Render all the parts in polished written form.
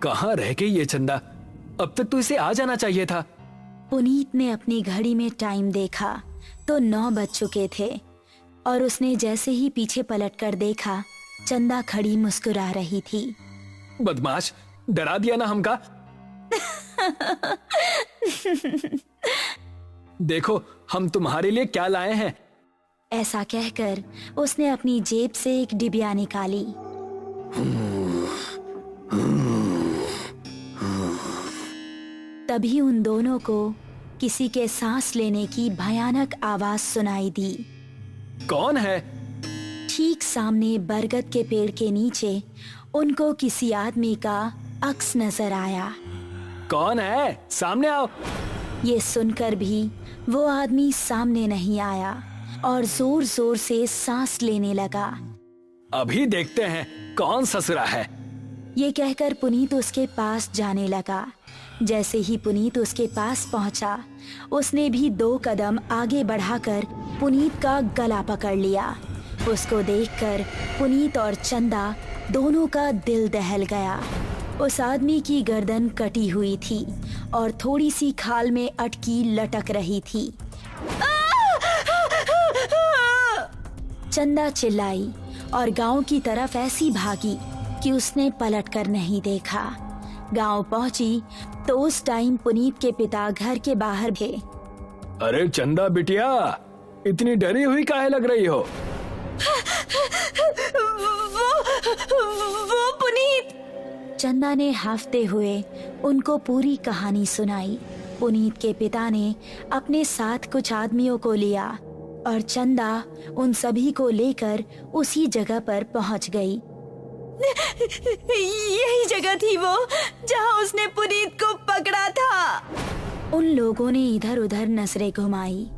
कहाँ रह गई ये चंदा? अब तक तो इसे आ जाना चाहिए था। पुनीत ने अपनी घड़ी में टाइम देखा तो 9 बज चुके थे और उसने जैसे ही पीछे पलटकर देखा, चंदा खड़ी मुस्कुरा रही थी। बदमाश, डरा दिया ना हमका। देखो हम तुम्हारे लिए क्या लाए हैं। ऐसा कहकर उसने अपनी जेब से एक डिबिया निकाली। तभी उन दोनों को किसी के सांस लेने की भयानक आवाज सुनाई दी। कौन है? ठीक सामने बरगद के पेड़ के नीचे उनको किसी आदमी का अक्स नजर आया। कौन है? सामने आओ। ये सुनकर भी वो आदमी सामने नहीं आया और जोर जोर से सांस लेने लगा। अभी देखते हैं कौन ससुरा है। ये कहकर पुनीत उसके पास जाने लगा। जैसे ही पुनीत उसके पास पहुंचा, उसने भी 2 कदम आगे बढ़ाकर पुनीत का गला पकड़ लिया। उसको देखकर पुनीत और चंदा दोनों का दिल दहल गया। उस आदमी की गर्दन कटी हुई थी और थोड़ी सी खाल में अटकी लटक रही थी। चंदा चिल्लाई और गांव की तरफ ऐसी भागी कि उसने पलटकर नहीं देखा। गांव पहुंची तो उस टाइम पुनीत के पिता घर के बाहर थे। अरे चंदा बिटिया, इतनी डरी हुई काहे लग रही हो? वो पुनीत। चंदा ने हाफते हुए उनको पूरी कहानी सुनाई। पुनीत के पिता ने अपने साथ कुछ आदमियों को लिया और चंदा उन सभी को लेकर उसी जगह पर पहुंच गई। यही जगह थी वो जहां उसने पुनीत को पकड़ा था। उन लोगों ने इधर उधर नजरें घुमाई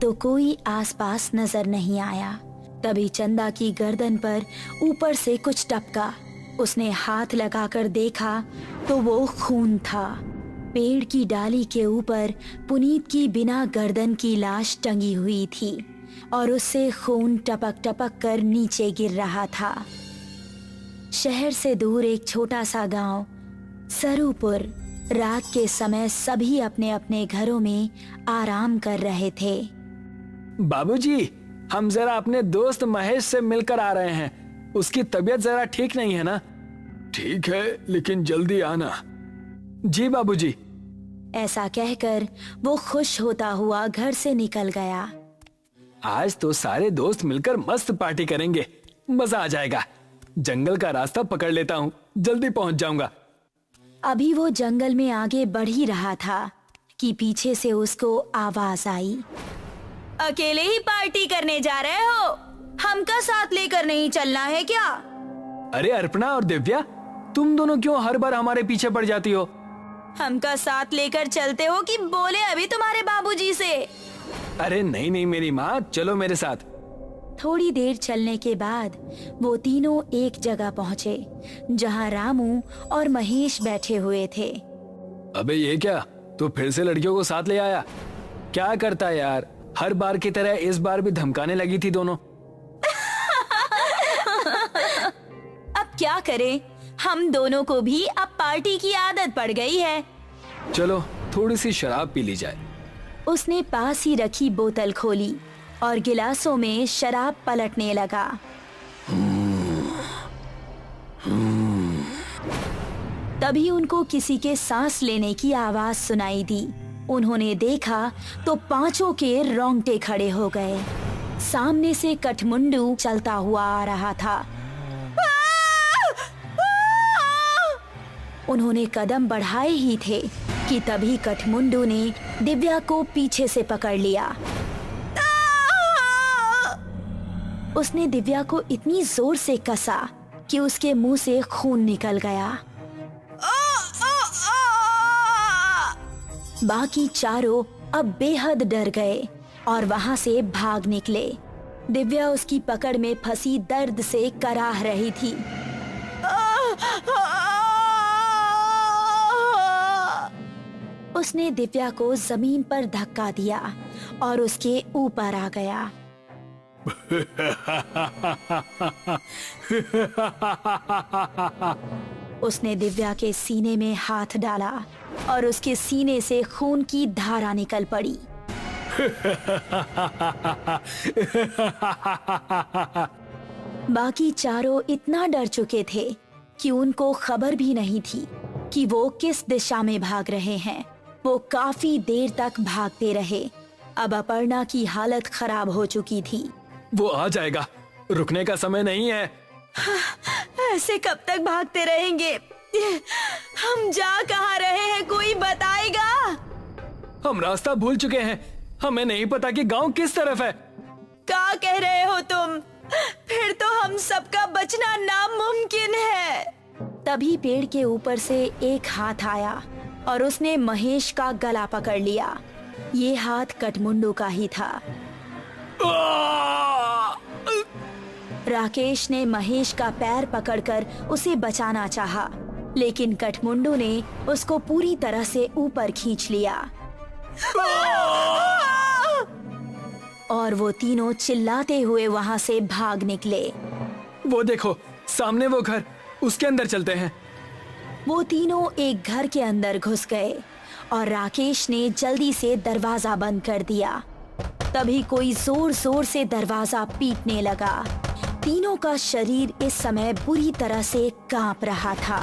तो कोई आसपास नजर नहीं आया। तभी चंदा की गर्दन पर ऊपर से कुछ टपका। उसने हाथ लगाकर देखा तो वो खून था। पेड़ की डाली के ऊपर पुनीत की बिना गर्दन की लाश टंगी हुई थी और उससे खून टपक टपक कर नीचे गिर रहा था। शहर से दूर एक छोटा सा गांव सरूपुर। रात के समय सभी अपने अपने घरों में आराम कर रहे थे। बाबूजी, हम जरा अपने दोस्त महेश से मिलकर आ रहे हैं। उसकी तबीयत जरा ठीक नहीं है ना? ठीक है, लेकिन जल्दी आना। जी बाबूजी। ऐसा कहकर वो खुश होता हुआ घर से निकल गया। आज तो सारे दोस्त मिलकर मस्त पार्टी करेंगे, मजा आ जाएगा। जंगल का रास्ता पकड़ लेता हूँ, जल्दी पहुँच जाऊंगा। अभी वो जंगल में आगे बढ़ ही रहा था कि पीछे से उसको आवाज आई। अकेले ही पार्टी करने जा रहे हो? हमका साथ लेकर नहीं चलना है क्या? अरे अर्पणा और दिव्या, तुम दोनों क्यों हर बार हमारे पीछे पड़ जाती हो? हमका साथ लेकर चलते हो कि बोले अभी तुम्हारे बाबूजी से? अरे नहीं नहीं मेरी माँ, चलो मेरे साथ। थोड़ी देर चलने के बाद वो तीनों एक जगह पहुँचे जहाँ रामू और महेश बैठे हुए थे। अबे ये क्या, तू फिर से लड़कियों को साथ ले आया? क्या करता है यार, हर बार की तरह इस बार भी धमकाने लगी थी दोनों। अब क्या करें, हम दोनों को भी अब पार्टी की आदत पड़ गई है। चलो थोड़ी सी शराब पी ली जाए। उसने पास ही रखी बोतल खोली और गिलासों में शराब पलटने लगा। तभी उनको किसी के सांस लेने की आवाज सुनाई दी। उन्होंने देखा तो पांचों के रोंगटे खड़े हो गए। सामने से कठमुंडू चलता हुआ आ रहा था। उन्होंने कदम बढ़ाए ही थे कि तभी कठमुंडू ने दिव्या को पीछे से पकड़ लिया। उसने दिव्या को इतनी जोर से कसा कि उसके मुंह से खून निकल गया। बाकी चारों अब बेहद डर गए और वहां से भाग निकले। दिव्या उसकी पकड़ में फंसी दर्द से कराह रही थी। उसने दिव्या को जमीन पर धक्का दिया और उसके ऊपर आ गया। उसने दिव्या के सीने में हाथ डाला और उसके सीने से खून की धारा निकल पड़ी। बाकी चारों इतना डर चुके थे कि उनको खबर भी नहीं थी कि वो किस दिशा में भाग रहे हैं। वो काफी देर तक भागते रहे। अब अपर्णा की हालत खराब हो चुकी थी। वो आ जाएगा, रुकने का समय नहीं है। ऐसे कब तक भागते रहेंगे? हम जा कहाँ रहे हैं, कोई बताएगा? हम रास्ता भूल चुके हैं, हमें नहीं पता कि गांव किस तरफ है। क्या कह रहे हो तुम? फिर तो हम सबका बचना नामुमकिन है। तभी पेड़ के ऊपर से एक हाथ आया और उसने महेश का गला पकड़ लिया। ये हाथ कठमुंडू का ही था। राकेश ने महेश का पैर पकड़कर उसे बचाना चाहा, लेकिन कठमुंडू ने उसको पूरी तरह से ऊपर खींच लिया और वो तीनों चिल्लाते हुए वहाँ से भाग निकले। वो देखो, सामने वो घर, उसके अंदर चलते हैं। वो तीनों एक घर के अंदर घुस गए और राकेश ने जल्दी से दरवाजा बंद कर दिया। तभी कोई जोर जोर से दरवाजा पीटने लगा। तीनों का शरीर इस समय बुरी तरह से कांप रहा था।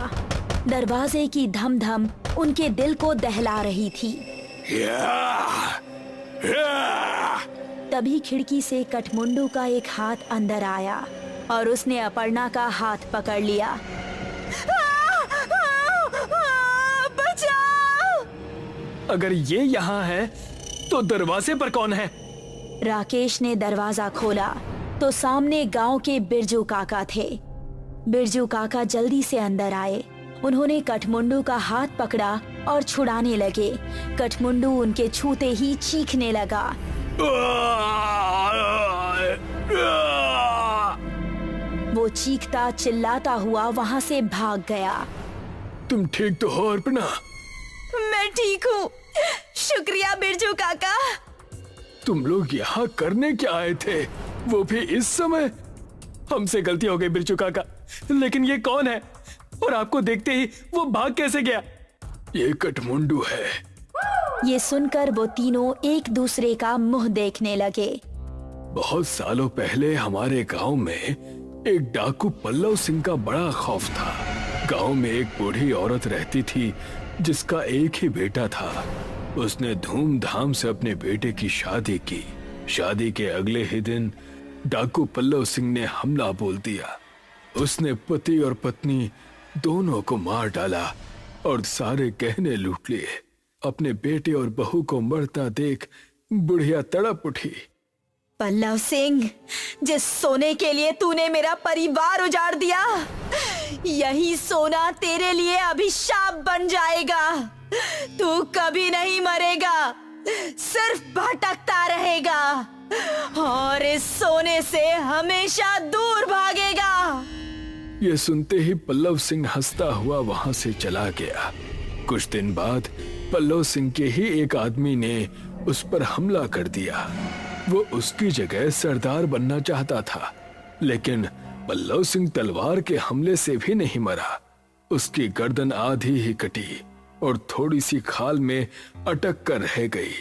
दरवाजे की धम धम उनके दिल को दहला रही थी। तभी खिड़की से कठमुंडू का एक हाथ अंदर आया और उसने अपर्णा का हाथ पकड़ लिया। बचाओ! अगर ये यहाँ है तो दरवाजे पर कौन है? राकेश ने दरवाजा खोला तो सामने गांव के बिरजू काका थे। बिरजू काका जल्दी से अंदर आए। उन्होंने कठमुंडू का हाथ पकड़ा और छुड़ाने लगे। कठमुंडू उनके छूते ही चीखने लगा। वो चीखता चिल्लाता हुआ वहाँ से भाग गया। तुम ठीक तो हो अर्पणा? मैं ठीक हूँ, शुक्रिया बिरजू काका। तुम लोग यहाँ करने क्या आए थे, वो भी इस समय? हमसे गलती हो गई बिरजू काका, लेकिन ये कौन है और आपको देखते ही वो भाग कैसे गया? ये कठमुंडू है। ये सुनकर वो तीनों एक दूसरे का मुंह देखने लगे। बहुत सालों पहले हमारे गांव में एक डाकू पल्लव सिंह का बड़ा खौफ था। गांव में एक बूढ़ी औरत रहती थी जिसका एक ही बेटा था। उसने धूमधाम से अपने बेटे की शादी की। शादी के अगले ही दिन डाकू पल्लव सिंह ने हमला बोल दिया। उसने पति और पत्नी दोनों को मार डाला और सारे गहने लूट लिए। अपने बेटे और बहू को मरता देख बुढ़िया तड़प उठी। पल्लव सिंह, जिस सोने के लिए तूने मेरा परिवार उजाड़ दिया, यही सोना तेरे लिए अभिशाप बन जाएगा। तू कभी नहीं मरेगा, सिर्फ भटकता रहेगा और इस सोने से हमेशा दूर भागेगा। ये सुनते ही पल्लव सिंह हंसता हुआ वहां से चला गया। कुछ दिन बाद पल्लव सिंह के ही एक आदमी ने उस पर हमला कर दिया। वो उसकी जगह सरदार बनना चाहता था, लेकिन पल्लव सिंह तलवार के हमले से भी नहीं मरा। उसकी गर्दन आधी ही कटी और थोड़ी सी खाल में अटक कर रह गई।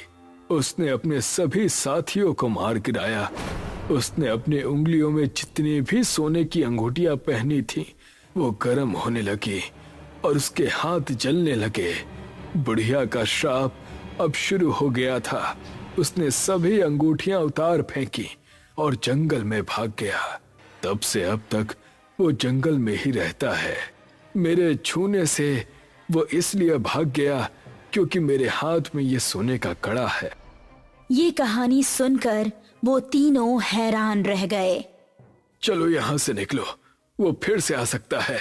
उसने अपने सभी साथियों को मार गिराया। उसने अपने उंगलियों में जितनी भी सोने की अंगूठियां पहनी थीं, वो गर्म होने लगी और उसके हाथ जलने लगे। बुढ़िया का श्राप अब शुरू हो गया था। उसने सभी अंगूठियां उतार फेंकी और जंगल में भाग गया। तब से अब तक वो जंगल में ही रहता है। मेरे छूने से वो इसलिए भाग गया क्योंकि मेरे हाथ में ये सोने का कड़ा है। ये कहानी सुनकर वो तीनों हैरान रह गए। चलो यहाँ से निकलो, वो फिर से आ सकता है।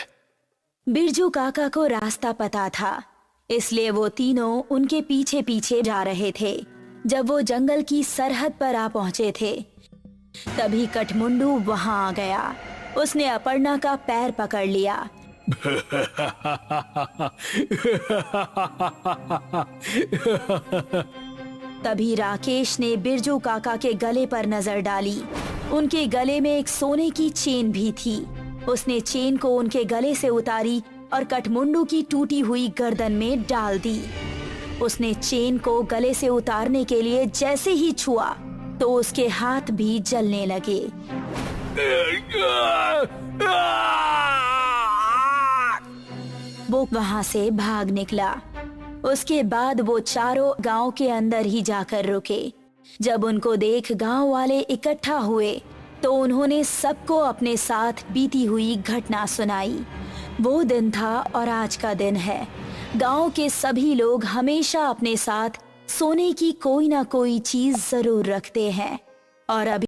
बिरजू काका को रास्ता पता था, इसलिए वो तीनों उनके पीछे पीछे जा रहे थे। जब वो जंगल की सरहद पर आ पहुंचे थे, तभी कठमुंडू वहां आ गया। उसने अपर्णा का पैर पकड़ लिया। तभी राकेश ने बिरजू काका के गले पर नजर डाली। उनके गले में एक सोने की चेन भी थी। उसने चेन को उनके गले से उतारी और कठमुंडू की टूटी हुई गर्दन में डाल दी। उसने चेन को गले से उतारने के लिए जैसे ही छुआ तो उसके हाथ भी जलने लगे। वो वहां से भाग निकला। उसके बाद वो चारों गांव के अंदर ही जाकर रुके। जब उनको देख गांव वाले इकट्ठा हुए तो उन्होंने सबको अपने साथ बीती हुई घटना सुनाई। वो दिन था और आज का दिन है। गांव के सभी लोग हमेशा अपने साथ सोने की कोई ना कोई चीज जरूर रखते हैं और अभी